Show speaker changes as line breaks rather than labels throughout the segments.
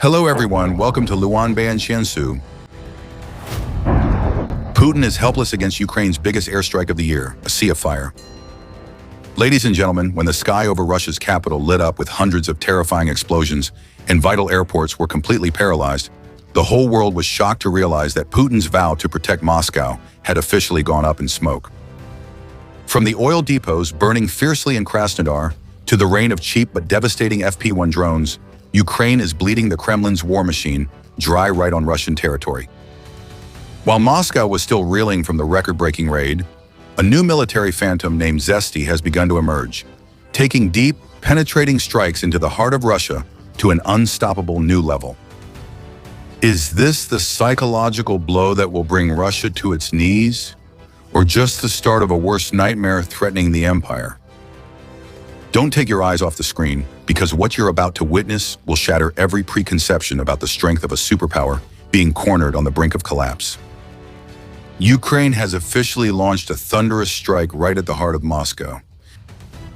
Hello everyone, welcome to Luanban Xiansu. Putin is helpless against Ukraine's biggest airstrike of the year, a sea of fire. Ladies and gentlemen, when the sky over Russia's capital lit up with hundreds of terrifying explosions and vital airports were completely paralyzed, the whole world was shocked to realize that Putin's vow to protect Moscow had officially gone up in smoke. From the oil depots burning fiercely in Krasnodar to the rain of cheap but devastating FP-1 drones, Ukraine is bleeding the Kremlin's war machine dry right on Russian territory. While Moscow was still reeling from the record-breaking raid, a new military phantom named Zesty has begun to emerge, taking deep, penetrating strikes into the heart of Russia to an unstoppable new level. Is this the psychological blow that will bring Russia to its knees, or just the start of a worse nightmare threatening the empire? Don't take your eyes off the screen, because what you're about to witness will shatter every preconception about the strength of a superpower being cornered on the brink of collapse. Ukraine has officially launched a thunderous strike right at the heart of Moscow.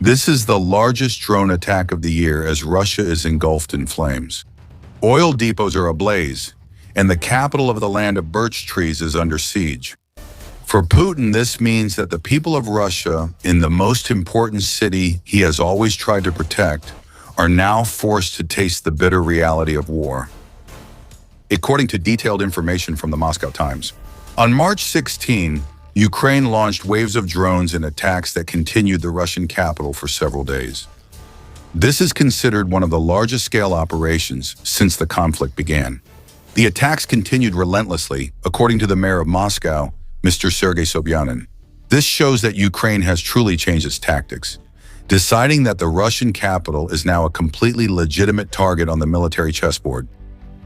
This is the largest drone attack of the year as Russia is engulfed in flames. Oil depots are ablaze, and the capital of the land of birch trees is under siege. For Putin, this means that the people of Russia, in the most important city he has always tried to protect, are now forced to taste the bitter reality of war. According to detailed information from the Moscow Times, on March 16, Ukraine launched waves of drones and attacks that continued the Russian capital for several days. This is considered one of the largest-scale operations since the conflict began. The attacks continued relentlessly, according to the mayor of Moscow, Mr. Sergei Sobyanin. This shows that Ukraine has truly changed its tactics, deciding that the Russian capital is now a completely legitimate target on the military chessboard.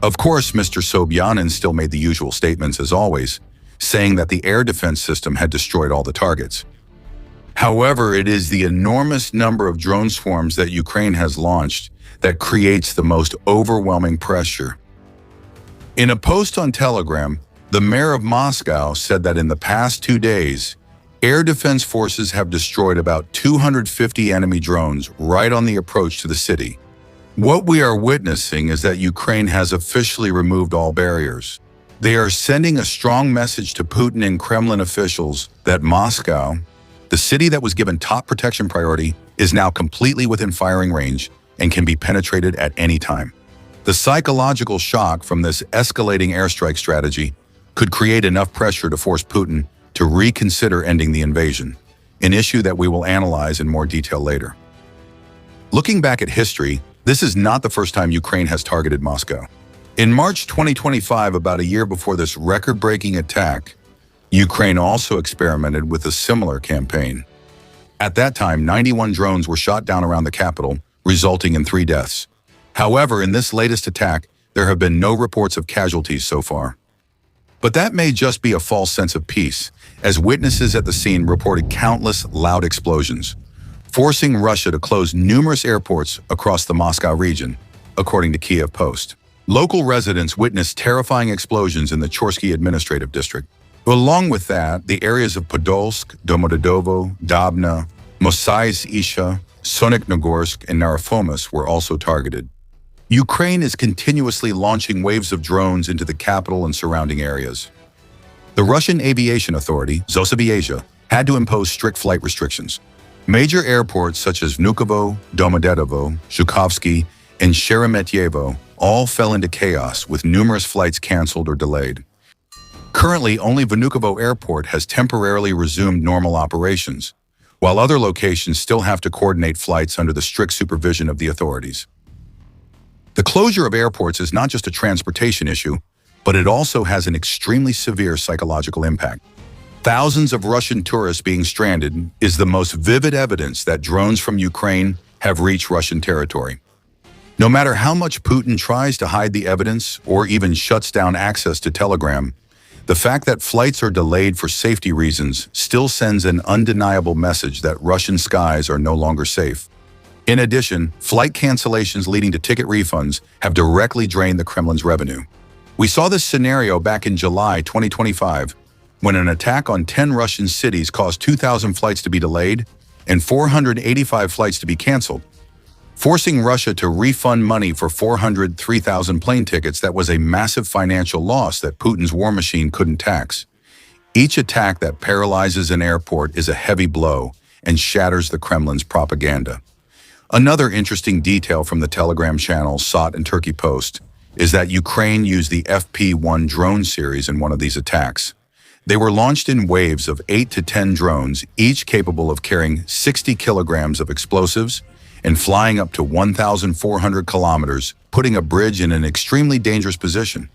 Of course, Mr. Sobyanin still made the usual statements as always, saying that the air defense system had destroyed all the targets. However, it is the enormous number of drone swarms that Ukraine has launched that creates the most overwhelming pressure. In a post on Telegram, the mayor of Moscow said that in the past 2 days, air defense forces have destroyed about 250 enemy drones right on the approach to the city. What we are witnessing is that Ukraine has officially removed all barriers. They are sending a strong message to Putin and Kremlin officials that Moscow, the city that was given top protection priority, is now completely within firing range and can be penetrated at any time. The psychological shock from this escalating airstrike strategy could create enough pressure to force Putin to reconsider ending the invasion, an issue that we will analyze in more detail later. Looking back at history, this is not the first time Ukraine has targeted Moscow. In March 2025, about a year before this record-breaking attack, Ukraine also experimented with a similar campaign. At that time, 91 drones were shot down around the capital, resulting in 3 deaths. However, in this latest attack, there have been no reports of casualties so far. But that may just be a false sense of peace, as witnesses at the scene reported countless loud explosions, forcing Russia to close numerous airports across the Moscow region, according to Kiev Post. Local residents witnessed terrifying explosions in the Chorsky administrative district. Along with that, the areas of Podolsk, Domodedovo, Dabna, Mosaisk-Isha, Soniknogorsk, and Narofomos were also targeted. Ukraine is continuously launching waves of drones into the capital and surrounding areas. The Russian Aviation Authority, Zosaviasia, had to impose strict flight restrictions. Major airports such as Vnukovo, Domodedovo, Zhukovsky, and Sheremetyevo all fell into chaos with numerous flights canceled or delayed. Currently, only Vnukovo Airport has temporarily resumed normal operations, while other locations still have to coordinate flights under the strict supervision of the authorities. The closure of airports is not just a transportation issue, but it also has an extremely severe psychological impact. Thousands of Russian tourists being stranded is the most vivid evidence that drones from Ukraine have reached Russian territory. No matter how much Putin tries to hide the evidence or even shuts down access to Telegram, the fact that flights are delayed for safety reasons still sends an undeniable message that Russian skies are no longer safe. In addition, flight cancellations leading to ticket refunds have directly drained the Kremlin's revenue. We saw this scenario back in July 2025, when an attack on 10 Russian cities caused 2,000 flights to be delayed and 485 flights to be canceled, forcing Russia to refund money for 403,000 plane tickets. That was a massive financial loss that Putin's war machine couldn't tax. Each attack that paralyzes an airport is a heavy blow and shatters the Kremlin's propaganda. Another interesting detail from the Telegram channels SOT and Turkey Post is that Ukraine used the FP-1 drone series in one of these attacks. They were launched in waves of 8 to 10 drones, each capable of carrying 60 kilograms of explosives and flying up to 1,400 kilometers, putting a bridge in an extremely dangerous position.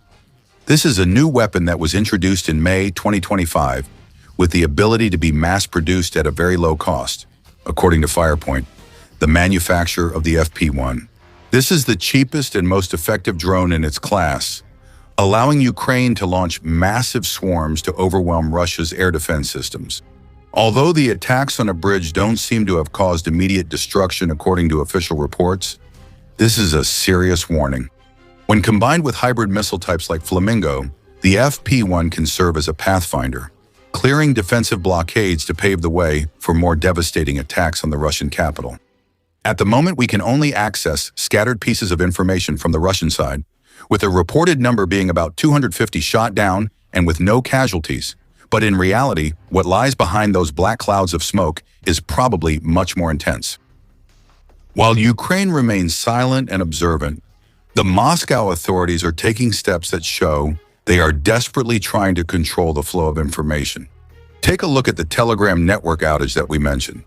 This is a new weapon that was introduced in May 2025 with the ability to be mass-produced at a very low cost, according to Firepoint, the manufacturer of the FP-1. This is the cheapest and most effective drone in its class, allowing Ukraine to launch massive swarms to overwhelm Russia's air defense systems. Although the attacks on a bridge don't seem to have caused immediate destruction according to official reports, this is a serious warning. When combined with hybrid missile types like Flamingo, the FP-1 can serve as a pathfinder, clearing defensive blockades to pave the way for more devastating attacks on the Russian capital. At the moment, we can only access scattered pieces of information from the Russian side, with a reported number being about 250 shot down and with no casualties. But in reality, what lies behind those black clouds of smoke is probably much more intense. While Ukraine remains silent and observant, the Moscow authorities are taking steps that show they are desperately trying to control the flow of information. Take a look at the Telegram network outage that we mentioned.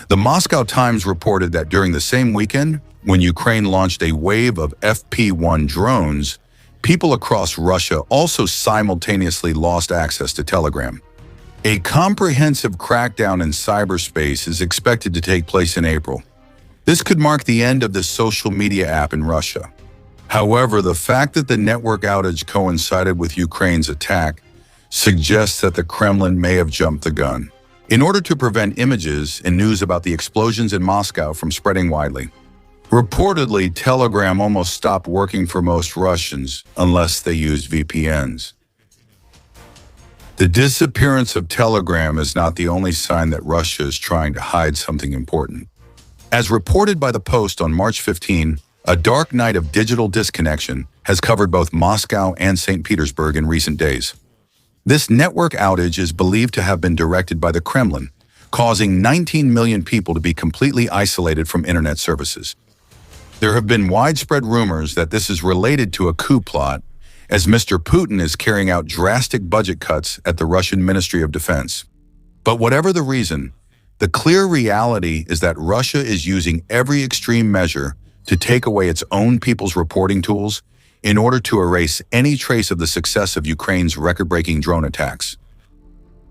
The Moscow Times reported that during the same weekend, when Ukraine launched a wave of FP-1 drones, people across Russia also simultaneously lost access to Telegram. A comprehensive crackdown in cyberspace is expected to take place in April. This could mark the end of the social media app in Russia. However, the fact that the network outage coincided with Ukraine's attack suggests that the Kremlin may have jumped the gun, in order to prevent images and news about the explosions in Moscow from spreading widely. Reportedly, Telegram almost stopped working for most Russians unless they used VPNs. The disappearance of Telegram is not the only sign that Russia is trying to hide something important. As reported by the Post on March 15, a dark night of digital disconnection has covered both Moscow and St. Petersburg in recent days. This network outage is believed to have been directed by the Kremlin, causing 19 million people to be completely isolated from internet services. There have been widespread rumors that this is related to a coup plot, as Mr. Putin is carrying out drastic budget cuts at the Russian Ministry of Defense. But whatever the reason, the clear reality is that Russia is using every extreme measure to take away its own people's reporting tools in order to erase any trace of the success of Ukraine's record-breaking drone attacks.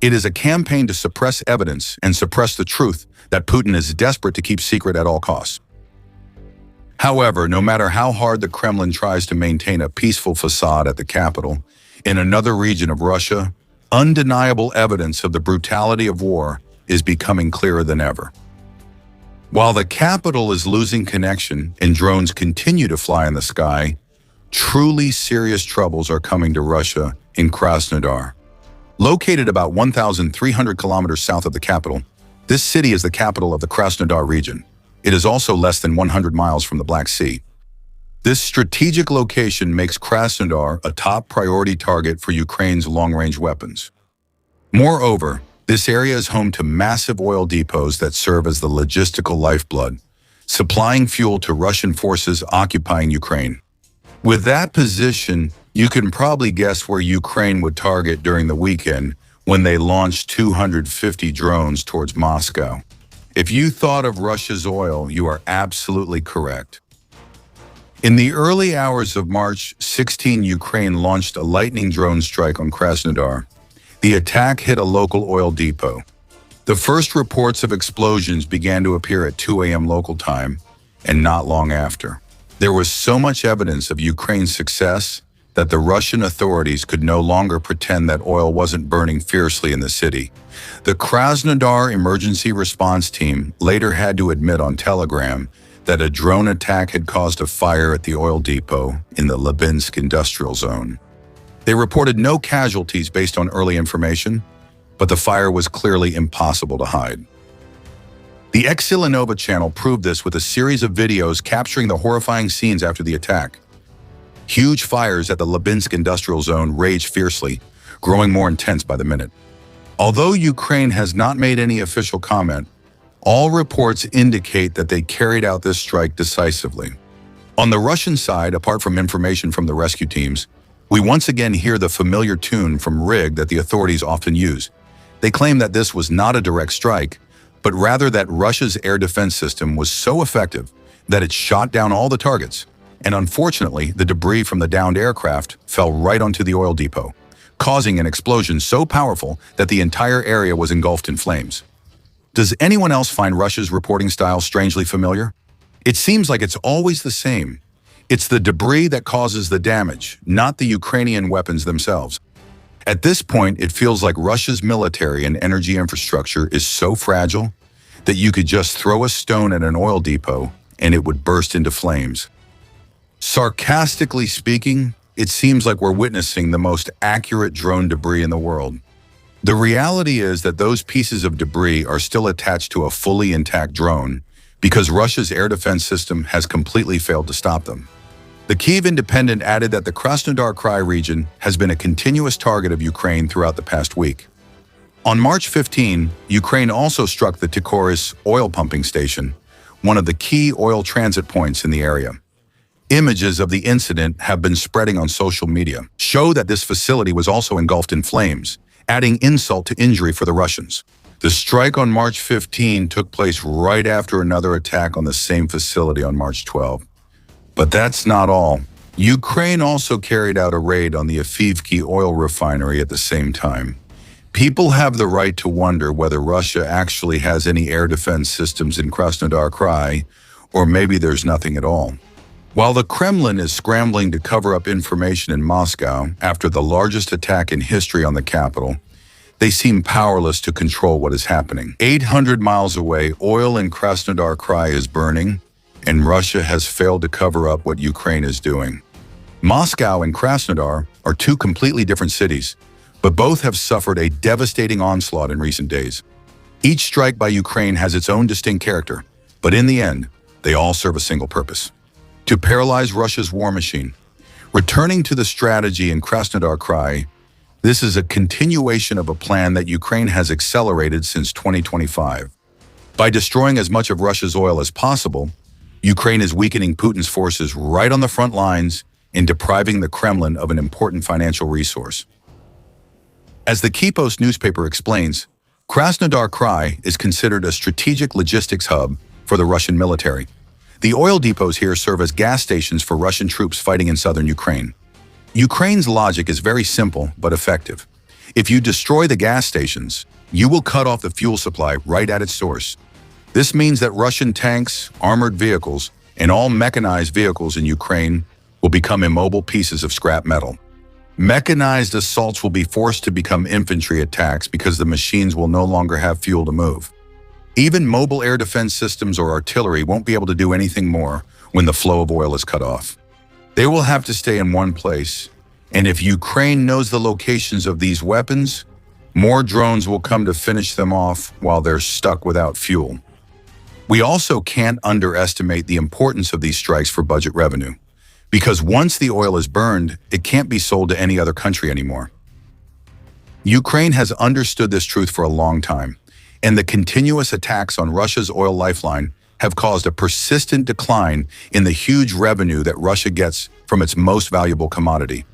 It is a campaign to suppress evidence and suppress the truth that Putin is desperate to keep secret at all costs. However, no matter how hard the Kremlin tries to maintain a peaceful facade at the capital, in another region of Russia, undeniable evidence of the brutality of war is becoming clearer than ever. While the capital is losing connection and drones continue to fly in the sky, truly serious troubles are coming to Russia in Krasnodar. Located about 1,300 kilometers south of the capital, this city is the capital of the Krasnodar region. It is also less than 100 miles from the Black Sea. This strategic location makes Krasnodar a top priority target for Ukraine's long-range weapons. Moreover, this area is home to massive oil depots that serve as the logistical lifeblood, supplying fuel to Russian forces occupying Ukraine. With that position, you can probably guess where Ukraine would target during the weekend when they launched 250 drones towards Moscow. If you thought of Russia's oil, you are absolutely correct. In the early hours of March 16, Ukraine launched a lightning drone strike on Krasnodar. The attack hit a local oil depot. The first reports of explosions began to appear at 2 a.m. local time, and not long after. There was so much evidence of Ukraine's success that the Russian authorities could no longer pretend that oil wasn't burning fiercely in the city. The Krasnodar emergency response team later had to admit on Telegram that a drone attack had caused a fire at the oil depot in the Lubinsk industrial zone. They reported no casualties based on early information, but the fire was clearly impossible to hide. The Exilanova channel proved this with a series of videos capturing the horrifying scenes after the attack. Huge fires at the Lubinsk industrial zone raged fiercely, growing more intense by the minute. Although Ukraine has not made any official comment, all reports indicate that they carried out this strike decisively. On the Russian side, apart from information from the rescue teams, we once again hear the familiar tune from RIG that the authorities often use. They claim that this was not a direct strike, but rather that Russia's air defense system was so effective that it shot down all the targets. And unfortunately, the debris from the downed aircraft fell right onto the oil depot, causing an explosion so powerful that the entire area was engulfed in flames. Does anyone else find Russia's reporting style strangely familiar? It seems like it's always the same. It's the debris that causes the damage, not the Ukrainian weapons themselves. At this point, it feels like Russia's military and energy infrastructure is so fragile that you could just throw a stone at an oil depot and it would burst into flames. Sarcastically speaking, it seems like we're witnessing the most accurate drone debris in the world. The reality is that those pieces of debris are still attached to a fully intact drone because Russia's air defense system has completely failed to stop them. The Kyiv Independent added that the Krasnodar Krai region has been a continuous target of Ukraine throughout the past week. On March 15, Ukraine also struck the Tikhoris oil pumping station, one of the key oil transit points in the area. Images of the incident have been spreading on social media, show that this facility was also engulfed in flames, adding insult to injury for the Russians. The strike on March 15 took place right after another attack on the same facility on March 12. But that's not all. Ukraine also carried out a raid on the Avdiivka oil refinery at the same time. People have the right to wonder whether Russia actually has any air defense systems in Krasnodar Krai, or maybe there's nothing at all. While the Kremlin is scrambling to cover up information in Moscow after the largest attack in history on the capital, they seem powerless to control what is happening. 800 miles away, oil in Krasnodar Krai is burning, and Russia has failed to cover up what Ukraine is doing. Moscow and Krasnodar are two completely different cities, but both have suffered a devastating onslaught in recent days. Each strike by Ukraine has its own distinct character, but in the end, they all serve a single purpose: to paralyze Russia's war machine. Returning to the strategy in Krasnodar Krai, this is a continuation of a plan that Ukraine has accelerated since 2025. By destroying as much of Russia's oil as possible, Ukraine is weakening Putin's forces right on the front lines and depriving the Kremlin of an important financial resource. As the Kyiv newspaper explains, Krasnodar Krai is considered a strategic logistics hub for the Russian military. The oil depots here serve as gas stations for Russian troops fighting in southern Ukraine. Ukraine's logic is very simple but effective. If you destroy the gas stations, you will cut off the fuel supply right at its source. This means that Russian tanks, armored vehicles, and all mechanized vehicles in Ukraine will become immobile pieces of scrap metal. Mechanized assaults will be forced to become infantry attacks because the machines will no longer have fuel to move. Even mobile air defense systems or artillery won't be able to do anything more when the flow of oil is cut off. They will have to stay in one place, and if Ukraine knows the locations of these weapons, more drones will come to finish them off while they're stuck without fuel. We also can't underestimate the importance of these strikes for budget revenue, because once the oil is burned, it can't be sold to any other country anymore. Ukraine has understood this truth for a long time, and the continuous attacks on Russia's oil lifeline have caused a persistent decline in the huge revenue that Russia gets from its most valuable commodity.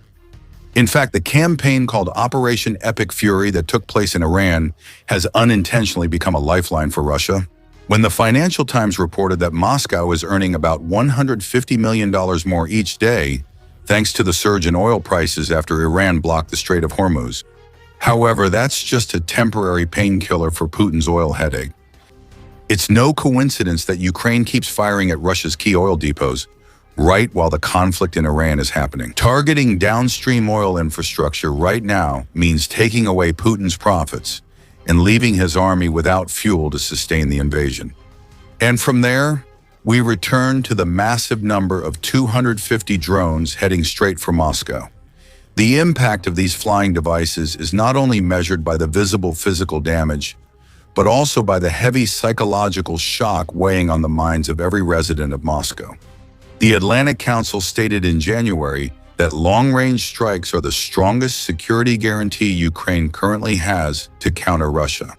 In fact, the campaign called Operation Epic Fury that took place in Iran has unintentionally become a lifeline for Russia. When the Financial Times reported that Moscow is earning about $150 million more each day, thanks to the surge in oil prices after Iran blocked the Strait of Hormuz. However, that's just a temporary painkiller for Putin's oil headache. It's no coincidence that Ukraine keeps firing at Russia's key oil depots, right while the conflict in Iran is happening. Targeting downstream oil infrastructure right now means taking away Putin's profits and leaving his army without fuel to sustain the invasion. And from there, we return to the massive number of 250 drones heading straight for Moscow. The impact of these flying devices is not only measured by the visible physical damage, but also by the heavy psychological shock weighing on the minds of every resident of Moscow. The Atlantic Council stated in January that long-range strikes are the strongest security guarantee Ukraine currently has to counter Russia.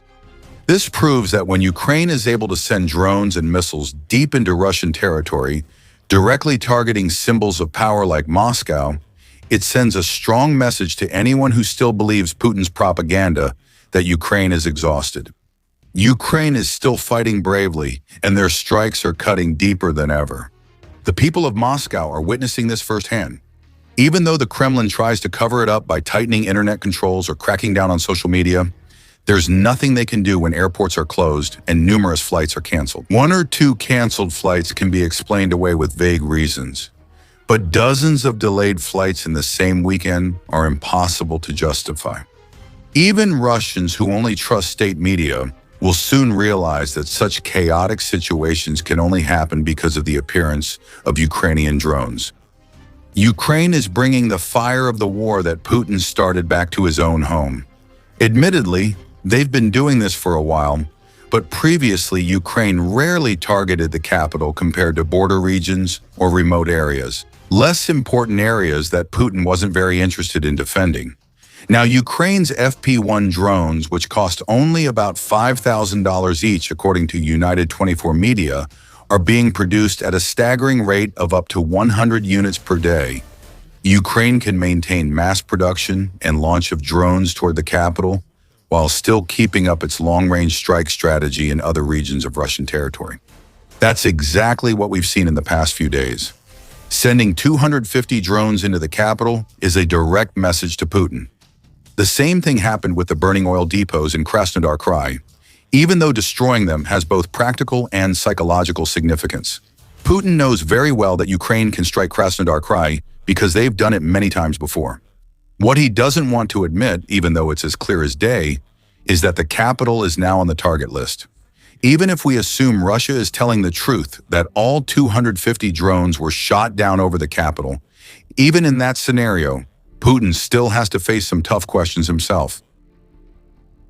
This proves that when Ukraine is able to send drones and missiles deep into Russian territory, directly targeting symbols of power like Moscow, it sends a strong message to anyone who still believes Putin's propaganda that Ukraine is exhausted. Ukraine is still fighting bravely, and their strikes are cutting deeper than ever. The people of Moscow are witnessing this firsthand. Even though the Kremlin tries to cover it up by tightening internet controls or cracking down on social media, there's nothing they can do when airports are closed and numerous flights are canceled. One or two canceled flights can be explained away with vague reasons, but dozens of delayed flights in the same weekend are impossible to justify. Even Russians who only trust state media will soon realize that such chaotic situations can only happen because of the appearance of Ukrainian drones. Ukraine is bringing the fire of the war that Putin started back to his own home. Admittedly, they've been doing this for a while, but previously Ukraine rarely targeted the capital compared to border regions or remote areas, less important areas that Putin wasn't very interested in defending. Now, Ukraine's FP-1 drones, which cost only about $5,000 each according to United 24 Media, are being produced at a staggering rate of up to 100 units per day. Ukraine can maintain mass production and launch of drones toward the capital while still keeping up its long-range strike strategy in other regions of Russian territory. That's exactly what we've seen in the past few days. Sending 250 drones into the capital is a direct message to Putin. The same thing happened with the burning oil depots in Krasnodar Krai, even though destroying them has both practical and psychological significance. Putin knows very well that Ukraine can strike Krasnodar Krai because they've done it many times before. What he doesn't want to admit, even though it's as clear as day, is that the capital is now on the target list. Even if we assume Russia is telling the truth that all 250 drones were shot down over the capital, even in that scenario, Putin still has to face some tough questions himself.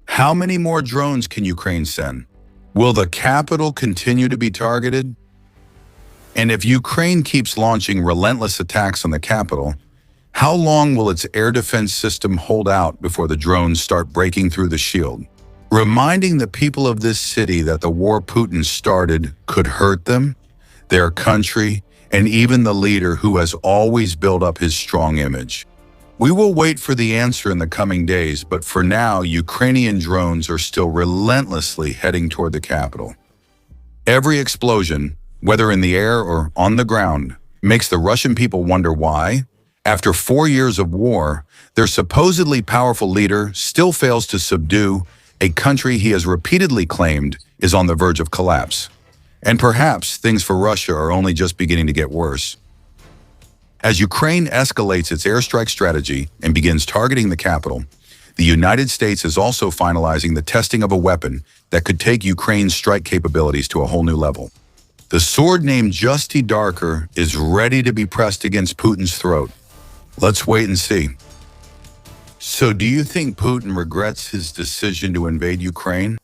How many more drones can Ukraine send? Will the capital continue to be targeted? And if Ukraine keeps launching relentless attacks on the capital, how long will its air defense system hold out before the drones start breaking through the shield? Reminding the people of this city that the war Putin started could hurt them, their country, and even the leader who has always built up his strong image. We will wait for the answer in the coming days, but for now, Ukrainian drones are still relentlessly heading toward the capital. Every explosion, whether in the air or on the ground, makes the Russian people wonder why, after 4 years of war, their supposedly powerful leader still fails to subdue a country he has repeatedly claimed is on the verge of collapse. And perhaps things for Russia are only just beginning to get worse. As Ukraine escalates its airstrike strategy and begins targeting the capital, the United States is also finalizing the testing of a weapon that could take Ukraine's strike capabilities to a whole new level. The sword named Justy Darker is ready to be pressed against Putin's throat. Let's wait and see. So do you think Putin regrets his decision to invade Ukraine?